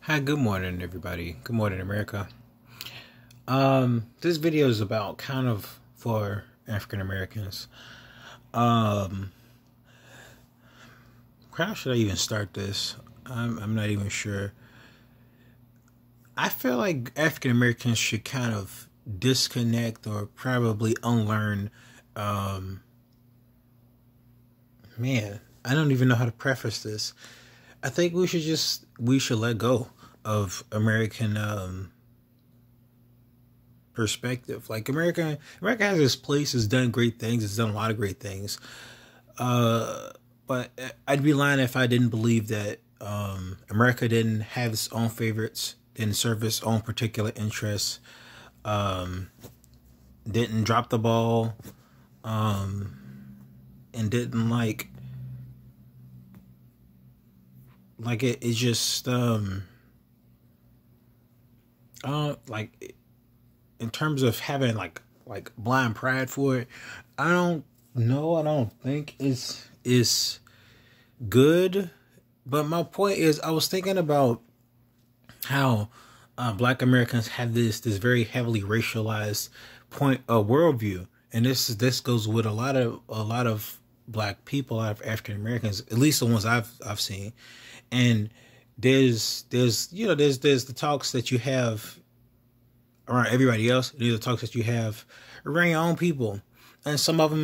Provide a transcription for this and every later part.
Hi, good morning, everybody. Good morning, America. This video is about kind of for African Americans. Um, how should I even start this? I'm not even sure. I feel like African Americans should kind of disconnect or probably unlearn. Um, I don't even know how to preface this. I think we should let go of American perspective. Like America has its place, it's done great things, it's done a lot of great things. Uh, but I'd be lying if I didn't believe that America didn't have its own favorites, didn't serve its own particular interests, um, didn't drop the ball, um, and didn't it just like in terms of having like blind pride for it. I don't know. I don't think it's good. But my point is, I was thinking about how Black Americans have this very heavily racialized point of worldview, and this goes with a lot of Black people, a lot of African Americans, at least the ones I've seen. And there's the talks that you have around everybody else. These are talks that you have around your own people, and some of them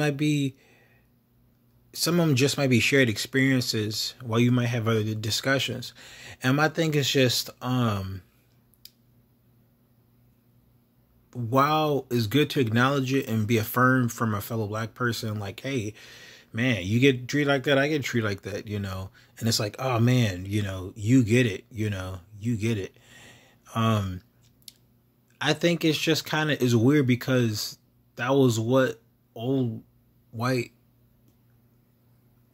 just might be shared experiences, while you might have other discussions. And my thing is just, while it's good to acknowledge it and be affirmed from a fellow Black person, like, hey, man, you get treated like that, I get treated like that, and it's like, oh man, you get it, you get it. I think it's just kind of is weird because that was what old white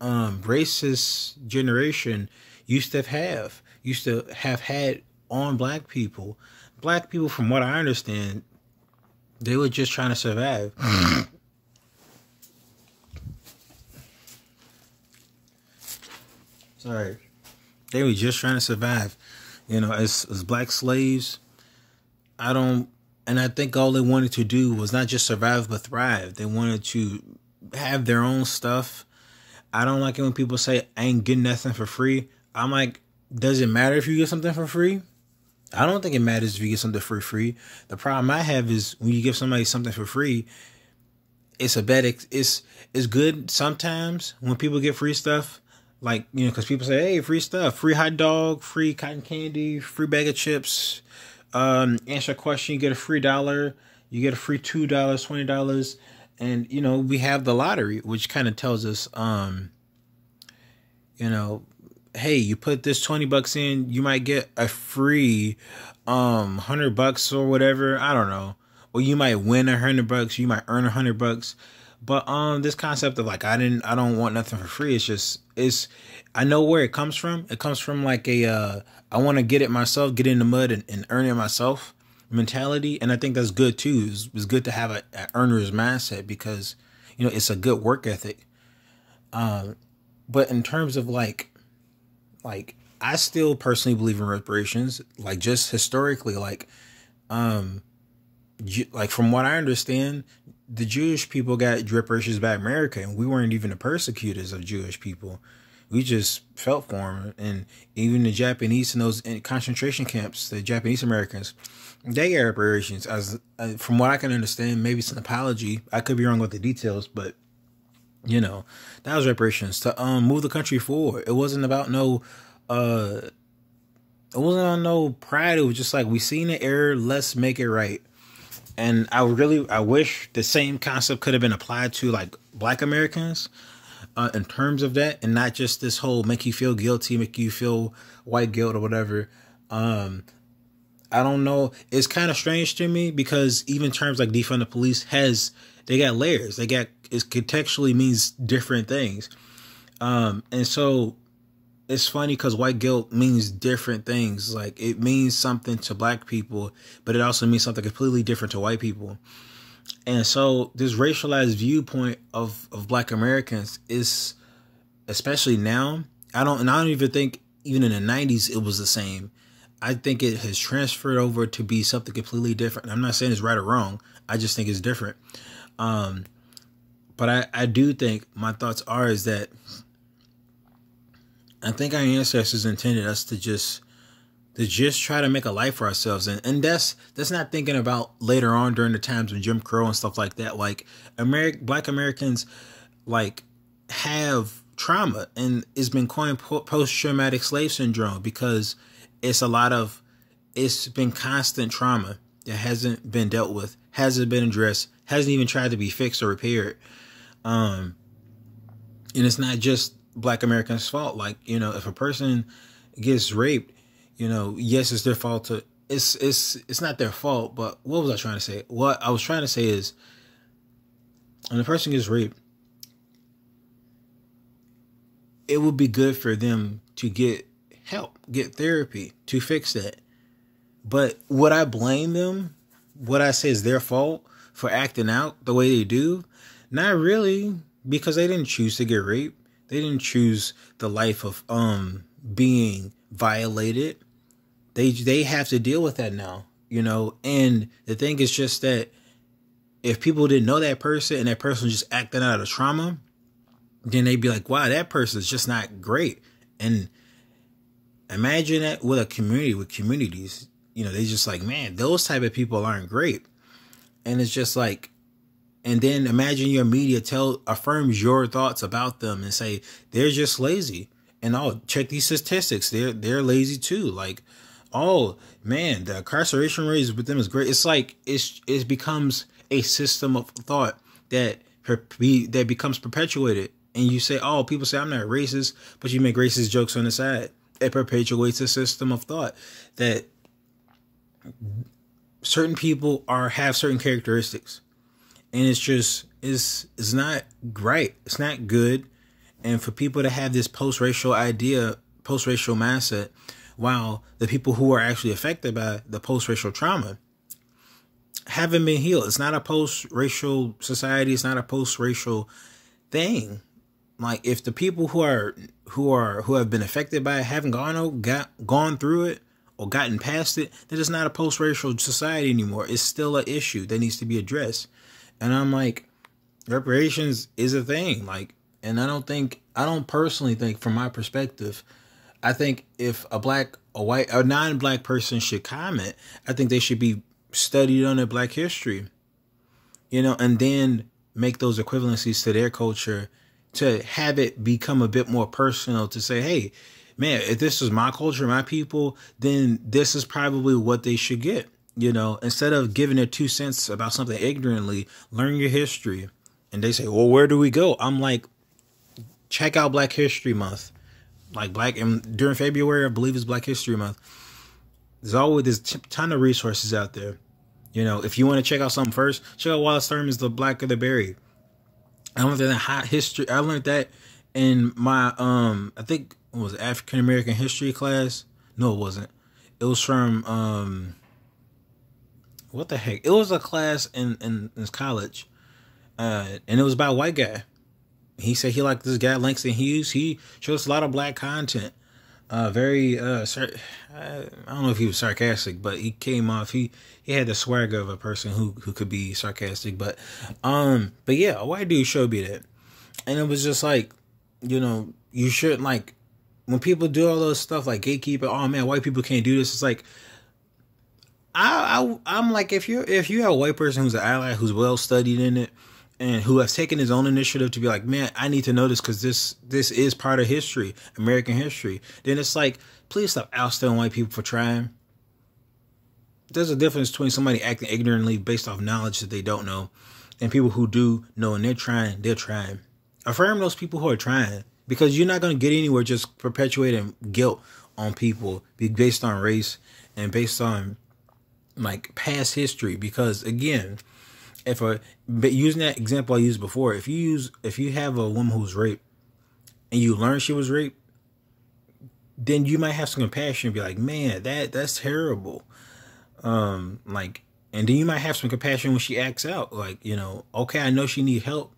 racist generation used to have had on Black people. Black people, from what I understand, they were just trying to survive. Sorry. They were just trying to survive. As Black slaves. I think all they wanted to do was not just survive, but thrive. They wanted to have their own stuff. I don't like it when people say, I ain't getting nothing for free. I'm like, does it matter if you get something for free? I don't think it matters if you get something for free. The problem I have is when you give somebody something for free, it's it's good sometimes when people get free stuff. Like, because people say, hey, free stuff, free hot dog, free cotton candy, free bag of chips. Answer a question, you get a free $1, you get a free $2, $20. And, we have the lottery, which kind of tells us, hey, you put this $20 in, you might get a free, $100 or whatever. I don't know. Or you might win $100, you might earn $100. But this concept of like I don't want nothing for free. I know where it comes from. It comes from like I want to get it myself, get in the mud and earn it myself mentality. And I think that's good too. It's good to have an earner's mindset because it's a good work ethic. But in terms of like I still personally believe in reparations. Like just historically, like from what I understand, the Jewish people got reparations by America, and we weren't even the persecutors of Jewish people. We just felt for them. And even the Japanese in those concentration camps, the Japanese Americans, they got reparations. From what I can understand, maybe it's an apology. I could be wrong with the details, but that was reparations to move the country forward. It wasn't about no pride. It was just like, we seen the error, let's make it right. And I wish the same concept could have been applied to like Black Americans in terms of that, and not just this whole make you feel guilty, make you feel white guilt or whatever. I don't know. It's kind of strange to me because even terms like defund the police they got layers. It contextually means different things. And so it's funny because white guilt means different things. Like it means something to Black people, but it also means something completely different to white people. And so this racialized viewpoint of Black Americans is, especially now, I don't even think even in the 90s it was the same. I think it has transferred over to be something completely different. I'm not saying it's right or wrong. I just think it's different. But I do think my thoughts are is that I think our ancestors intended us to just try to make a life for ourselves, and that's not thinking about later on during the times of Jim Crow and stuff like that. Like Black Americans like have trauma, and it's been coined post-traumatic slave syndrome because it's been constant trauma that hasn't been dealt with, hasn't been addressed, hasn't even tried to be fixed or repaired. And it's not just Black Americans' fault. Like, if a person gets raped, yes, it's their fault it's not their fault, but what was I trying to say? What I was trying to say is when a person gets raped, it would be good for them to get help, get therapy to fix that. But would I blame them? Would I say it's their fault for acting out the way they do? Not really, because they didn't choose to get raped. They didn't choose the life of being violated. They have to deal with that now, And the thing is just that if people didn't know that person and that person was just acting out of trauma, then they'd be like, wow, that person's just not great. And imagine that with a community, with communities, they just like, man, those type of people aren't great. And it's just like, and then imagine your media affirms your thoughts about them and say, they're just lazy. And check these statistics. They're lazy too. Like, oh man, the incarceration rate with them is great. It's like, it becomes a system of thought that becomes perpetuated. And you say, oh, people say I'm not racist, but you make racist jokes on the side. It perpetuates a system of thought that certain people have certain characteristics. And it's just, it's not right. It's not good. And for people to have this post-racial mindset, while the people who are actually affected by the post-racial trauma haven't been healed. It's not a post-racial society. It's not a post-racial thing. Like, if the people who have been affected by it haven't gone through it or gotten past it, then it's not a post-racial society anymore. It's still an issue that needs to be addressed. And I'm like, reparations is a thing. Like, and I don't personally think, from my perspective, I think if a non-black person should comment, I think they should be studied on their Black history, and then make those equivalencies to their culture, to have it become a bit more personal, to say, hey, man, if this is my culture, my people, then this is probably what they should get. Instead of giving their 2 cents about something ignorantly, learn your history. And they say, well, where do we go? I'm like, check out Black History Month. Like during February, I believe it's Black History Month. There's a ton of resources out there. If you want to check out something first, check out Wallace Thurman's The Black of the Berry. I learned that in hot history. I learned that in my I think it was African American history class. No, it wasn't. It was from what the heck? It was a class in college, and it was by a white guy. He said he liked this guy, Langston Hughes. He shows a lot of Black content. I don't know if he was sarcastic, but he came off. He had the swagger of a person who could be sarcastic. But yeah, a white dude showed me that, and it was just like, you shouldn't, like, when people do all those stuff like gatekeeper. Oh man, white people can't do this. It's like, I'm like, if you have a white person who's an ally, who's well studied in it, and who has taken his own initiative to be like, man, I need to know this because this is part of history, American history, then it's like, please stop ousting white people for trying. There's a difference between somebody acting ignorantly based off knowledge that they don't know, and people who do know and they're trying. Affirm those people who are trying, because you're not going to get anywhere just perpetuating guilt on people based on race and based on like past history. Because again, using that example I used before, if you have a woman who's raped and you learn she was raped, then you might have some compassion and be like, man, that's terrible. And then you might have some compassion when she acts out. Like, okay, I know she need help,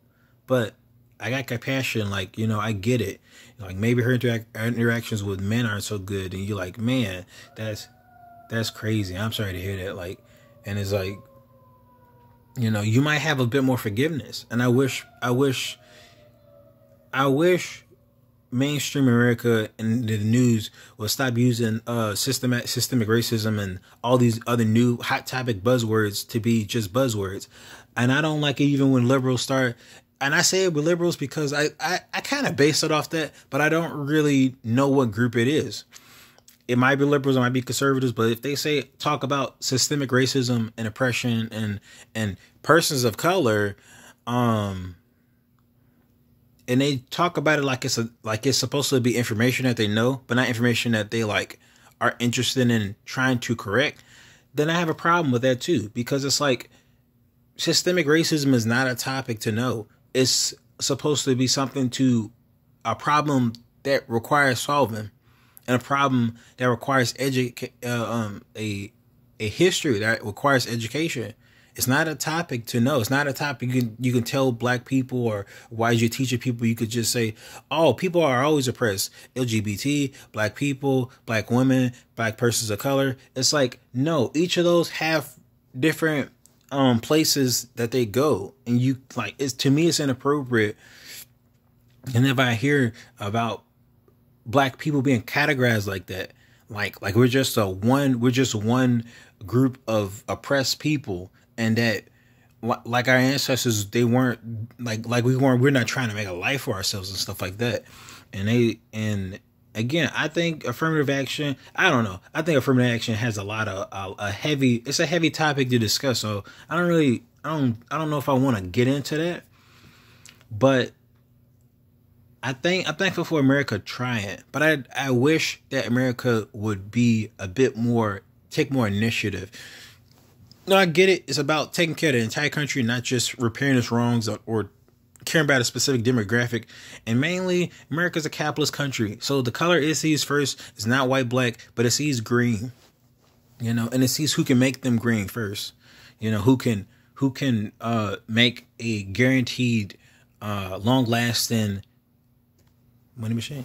but I got compassion. Like, I get it. Like, maybe her interactions with men aren't so good. And you're like, man, that's That's crazy. I'm sorry to hear that. Like, and it's like, you might have a bit more forgiveness. And I wish mainstream America and the news will stop using systemic racism and all these other new hot topic buzzwords to be just buzzwords. And I don't like it even when liberals start. And I say it with liberals because I kind of base it off that, but I don't really know what group it is. It might be liberals, it might be conservatives, but if they talk about systemic racism and oppression and persons of color, and they talk about it like it's supposed to be information that they know, but not information that they like are interested in trying to correct, then I have a problem with that too. Because it's like systemic racism is not a topic to know. It's supposed to be a problem that requires solving, and a problem that requires a history that requires education. It's not a topic to know. It's not a topic you can tell black people or YG teacher people. You could just say, oh, people are always oppressed. LGBT, black people, black women, black persons of color. It's like, no, each of those have different places that they go. And to me, it's inappropriate. And if I hear about black people being categorized like that, like we're just one group of oppressed people, and that like our ancestors, they weren't we're not trying to make a life for ourselves and stuff like that. And again, I think affirmative action, I don't know. I think affirmative action has a lot of it's a heavy topic to discuss. So I don't know if I want to get into that, but I'm thankful for America trying, but I wish that America would be take more initiative. No, I get it. It's about taking care of the entire country, not just repairing its wrongs or caring about a specific demographic. And mainly, America's a capitalist country. So the color it sees first is not white, black, but it sees green, and it sees who can make them green first, who can make a guaranteed, long lasting money machine.